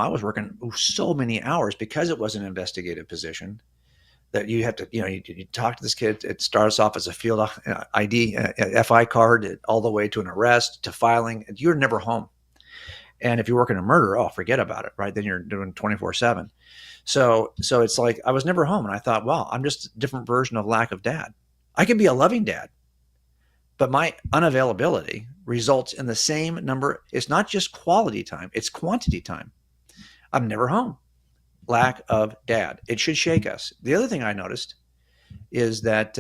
I was working so many hours because it was an investigative position that you have to, you talk to this kid. It starts off as a field ID, FI card, all the way to an arrest, to filing. You're never home. And if you're working a murder, oh, forget about it, right? Then you're doing 24/7. So it's like I was never home, and I thought, well, I'm just a different version of lack of dad. I can be a loving dad, but my unavailability results in the same number. It's not just quality time; it's quantity time. I'm never home. Lack of dad. It should shake us. The other thing I noticed is that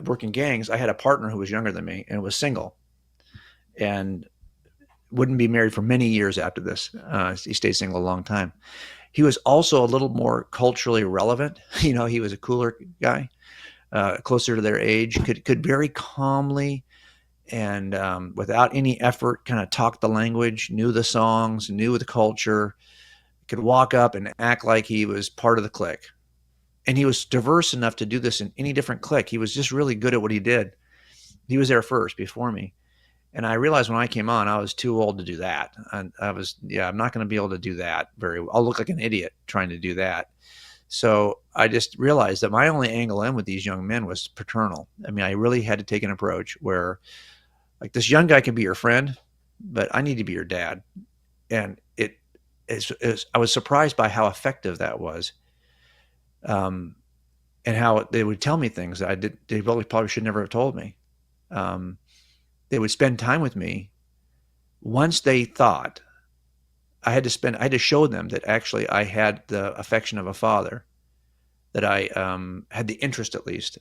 working gangs, I had a partner who was younger than me and was single, and wouldn't be married for many years after this. He stayed single a long time. He was also a little more culturally relevant. He was a cooler guy, closer to their age, could very calmly and without any effort kind of talk the language, knew the songs, knew the culture, could walk up and act like he was part of the clique. And he was diverse enough to do this in any different clique. He was just really good at what he did. He was there first before me. And I realized when I came on, I was too old to do that. And I'm not going to be able to do that very well. I'll look like an idiot trying to do that. So I just realized that my only angle in with these young men was paternal. I mean, I really had to take an approach where, like, this young guy can be your friend, but I need to be your dad. And I was surprised by how effective that was. And how they would tell me things that they really probably should never have told me. Um, they would spend time with me once they thought I had to show them that actually I had the affection of a father, that I had the interest at least,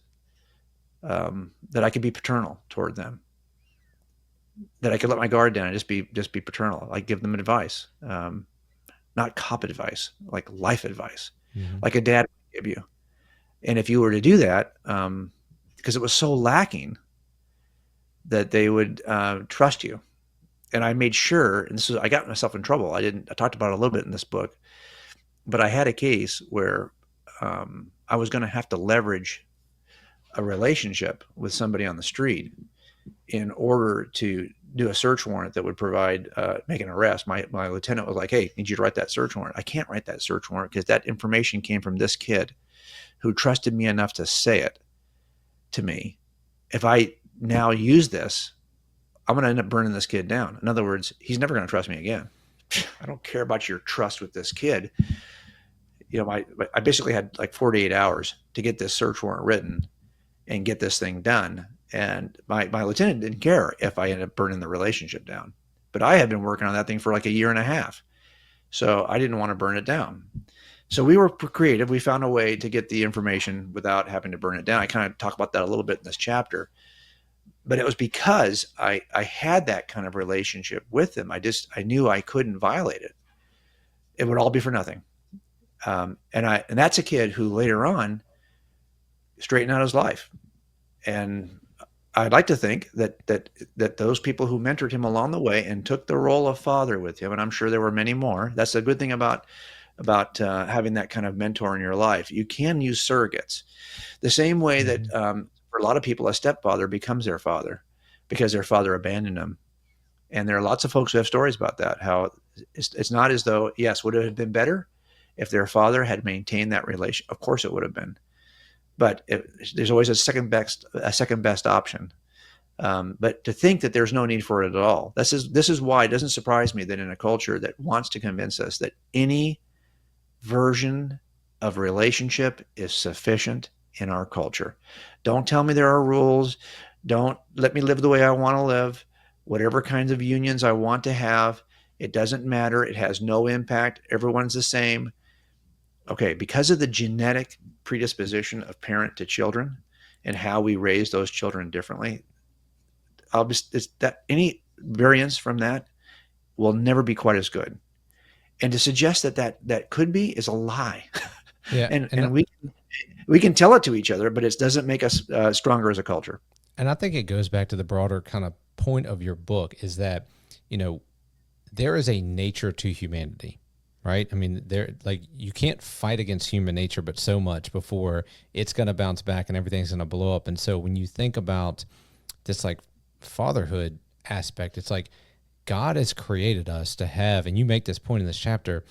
that I could be paternal toward them, that I could let my guard down and just be paternal. Like, give them advice, not cop advice, like life advice, Mm-hmm. like a dad would give you. And if you were to do that, because it was so lacking, that they would trust you. And I made sure, and I got myself in trouble. I talked about it a little bit in this book, but I had a case where I was going to have to leverage a relationship with somebody on the street in order to do a search warrant that would provide, make an arrest. My lieutenant was like, "Hey, I need you to write that search warrant." I can't write that search warrant because that information came from this kid who trusted me enough to say it to me. If I now use this, I'm going to end up burning this kid down. In other words, he's never going to trust me again. I don't care about your trust with this kid. I basically had like 48 hours to get this search warrant written and get this thing done. And my lieutenant didn't care if I ended up burning the relationship down. But I had been working on that thing for like a year and a half. So I didn't want to burn it down. So we were creative. We found a way to get the information without having to burn it down. I kind of talk about that a little bit in this chapter. But it was because I had that kind of relationship with them. I knew I couldn't violate it. It would all be for nothing. And that's a kid who later on straightened out his life. And I'd like to think that those people who mentored him along the way and took the role of father with him, and I'm sure there were many more. That's the good thing about having that kind of mentor in your life. You can use surrogates, the same way that Mm-hmm. for a lot of people, a stepfather becomes their father because their father abandoned them. And there are lots of folks who have stories about that. How it's not as though, yes, would it have been better if their father had maintained that relation? Of course, it would have been. But there's always a second best option. But to think that there's no need for it at all, this is why it doesn't surprise me that in a culture that wants to convince us that any version of relationship is sufficient in our culture. Don't tell me there are rules. Don't let me live the way I want to live. Whatever kinds of unions I want to have, it doesn't matter. It has no impact. Everyone's the same. Okay, because of the genetic predisposition of parent to children and how we raise those children differently, it's that any variance from that will never be quite as good. And to suggest that could be is a lie. Yeah, And we can tell it to each other, but it doesn't make us stronger as a culture. and I think it goes back to the broader kind of point of your book is that, you know, there is a nature to humanity, right? I mean, there, like, you can't fight against human nature, but so much before it's going to bounce back and everything's going to blow up. And so when you think about this, like, fatherhood aspect, it's like God has created us to have, and you make this point in this chapter,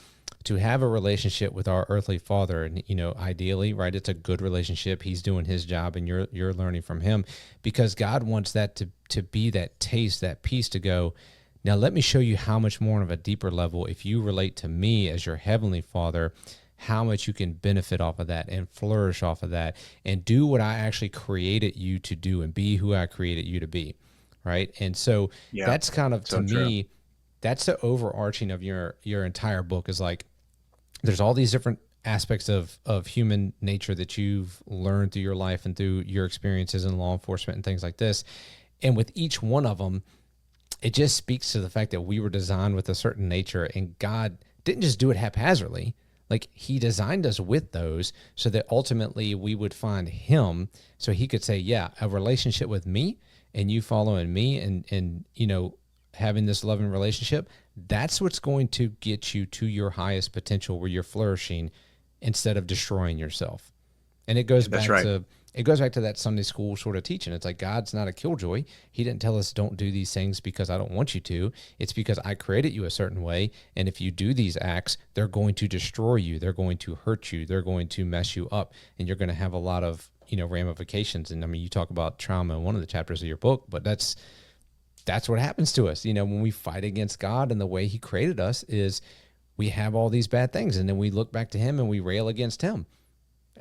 to have a relationship with our earthly father. And, ideally, right, it's a good relationship. He's doing his job and you're learning from him, because God wants that to be that taste, that piece to go, now let me show you how much more of a deeper level, if you relate to me as your heavenly father, how much you can benefit off of that and flourish off of that and do what I actually created you to do and be who I created you to be. Right. And so Yeah, that's kind of, to so true. me, that's the overarching of your entire book, is like, there's all these different aspects of human nature that you've learned through your life and through your experiences in law enforcement and things like this. And with each one of them, it just speaks to the fact that we were designed with a certain nature, and God didn't just do it haphazardly. Like, he designed us with those so that ultimately we would find him, so he could say, yeah, a relationship with me and you following me, and having this loving relationship, that's what's going to get you to your highest potential, where you're flourishing instead of destroying yourself. And That's right. it goes back to that Sunday school sort of teaching. It's like, God's not a killjoy. He didn't tell us don't do these things because I don't want you to. It's because I created you a certain way, and if you do these acts, they're going to destroy you. They're going to hurt you. They're going to mess you up, and you're going to have a lot of ramifications. And I mean, you talk about trauma in one of the chapters of your book, but that's what happens to us. When we fight against God and the way he created us, is we have all these bad things, and then we look back to him and we rail against him.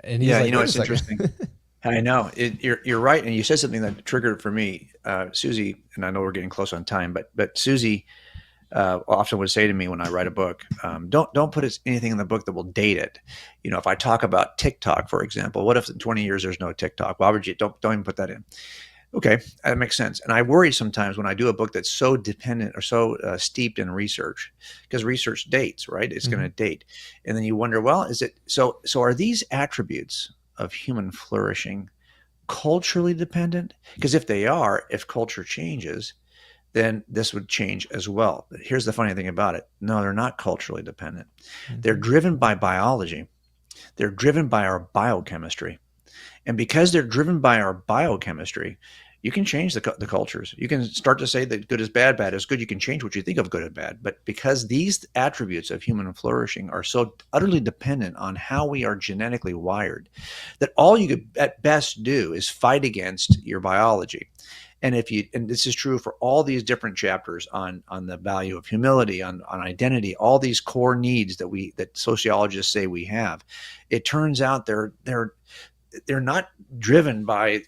And he's Yeah, like, wait a it's second. interesting. I know you're right, and you said something that triggered for me, Susie. And I know we're getting close on time, but Susie often would say to me when I write a book, don't put anything in the book that will date it. If I talk about TikTok, for example, what if in 20 years there's no TikTok? Why would you? Don't even put that in. Okay, that makes sense. And I worry sometimes when I do a book that's so dependent or so steeped in research, because research dates, right? It's going Mm-hmm. to date, and then you wonder, well, is it so? So are these attributes of human flourishing culturally dependent? Because if they are, if culture changes, then this would change as well. But here's the funny thing about it: no, they're not culturally dependent. They're Mm-hmm. driven by biology. They're driven by our biochemistry. And because they're driven by our biochemistry, you can change the cultures. You can start to say that good is bad, bad is good. You can change what you think of good and bad. But because these attributes of human flourishing are so utterly dependent on how we are genetically wired, that all you could at best do is fight against your biology. And this is true for all these different chapters on the value of humility, on identity, all these core needs that sociologists say we have. It turns out they're not driven by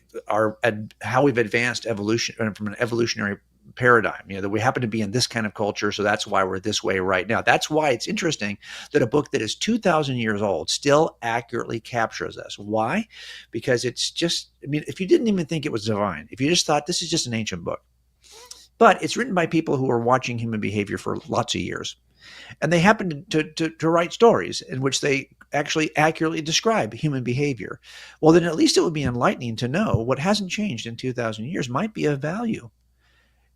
how we've advanced evolution from an evolutionary paradigm, that we happen to be in this kind of culture, so that's why we're this way right now. That's why it's interesting that a book that is 2,000 years old still accurately captures us. Why? Because it's just, I mean, if you didn't even think it was divine, if you just thought this is just an ancient book, but it's written by people who are watching human behavior for lots of years, and they happen to write stories in which they actually accurately describe human behavior. Well, then at least it would be enlightening to know what hasn't changed in 2,000 years might be of value.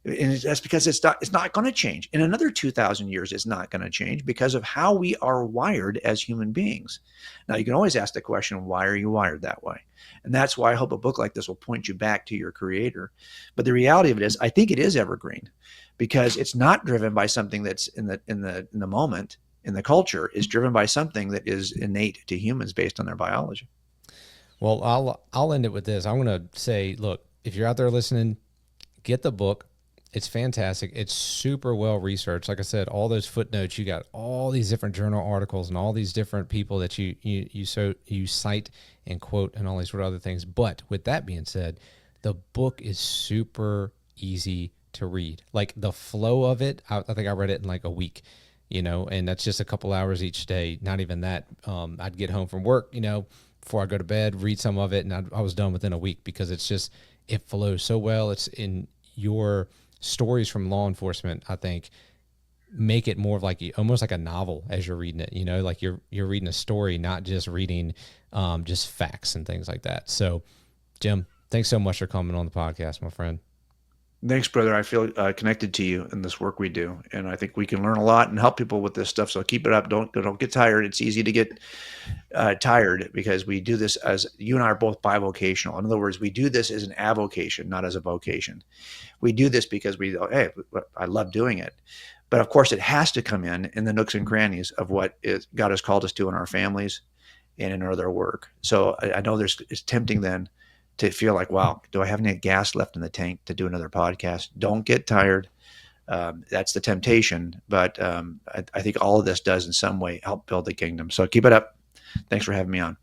And that's because it's not going to change. In another 2,000 years, it's not going to change because of how we are wired as human beings. Now, you can always ask the question, why are you wired that way? And that's why I hope a book like this will point you back to your creator. But the reality of it is, I think it is evergreen because it's not driven by something that's in the moment, in the culture. Is driven by something that is innate to humans based on their biology. Well, I'll end it with this. I'm going to say, look, if you're out there listening, get the book. It's fantastic. It's super well researched. Like I said, all those footnotes, you got all these different journal articles and all these different people that you cite and quote and all these sort of other things. But with that being said, the book is super easy to read. Like, the flow of it, I think I read it in like a week, and that's just a couple hours each day. Not even that. I'd get home from work, before I go to bed, read some of it, and I was done within a week, because it flows so well. It's in your stories from law enforcement, I think, make it more of like almost like a novel as you're reading it. Like you're reading a story, not just reading just facts and things like that. So, Jim, thanks so much for coming on the podcast, my friend. Thanks, brother. I feel connected to you in this work we do, and I think we can learn a lot and help people with this stuff. So keep it up. Don't get tired. It's easy to get tired because we do this as you and I are both bivocational. In other words, we do this as an avocation, not as a vocation. We do this because we, hey, I love doing it. But of course, it has to come in the nooks and crannies of what God has called us to in our families and in our other work. So I know it's tempting then to feel like, wow, do I have any gas left in the tank to do another podcast? Don't get tired. That's the temptation. But I think all of this does in some way help build the kingdom. So keep it up. Thanks for having me on.